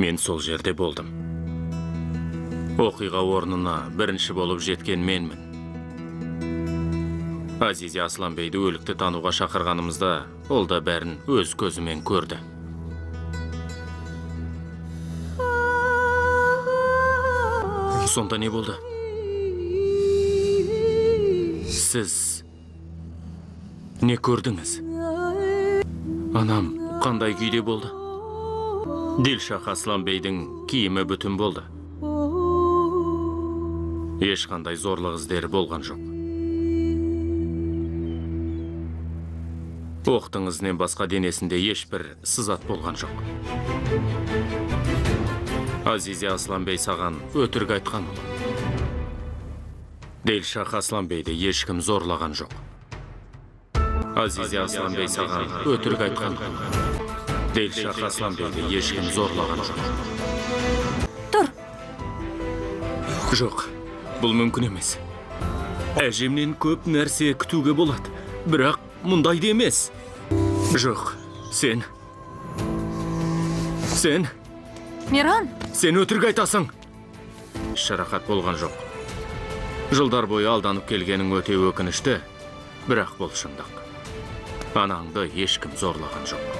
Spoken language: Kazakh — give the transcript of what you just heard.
Мен сол жерде болдым. Оқиға орнына бірінші болып жеткен менмін. Азизе Асланбейді өлікті тануға шақырғанымызда, ол да бәрін өз көзімен көрді. Сонда не болды? Сіз не көрдіңіз? Анам қандай күйде болды? Дилшах Асланбейдің киімі бүтін болды. Ешқандай зорлық іздері болған жоқ. Оқтың ізінен басқа денесінде ешбір сызат болған жоқ. Азизе Асланбей саған өтірік айтқан ол. Дилшах Асланбейді ешкім зорлаған жоқ. Азизе Асланбей саған өтірік айтқан ол. Дилшах Асланбейді ешкім зорлаған жоқ. Тұр! Жоқ, бұл мүмкін емес. Әжемнен көп нәрсе күтуге болады, бірақ мұндайды емес. Жоқ, сен... Миран! Сен өтірік айтасың. Шарақат болған жоқ. Жылдар бойы алданып келгенің өте өкінішті, бірақ бұл шындық. Анаңды ешкім зорлаған жоқ.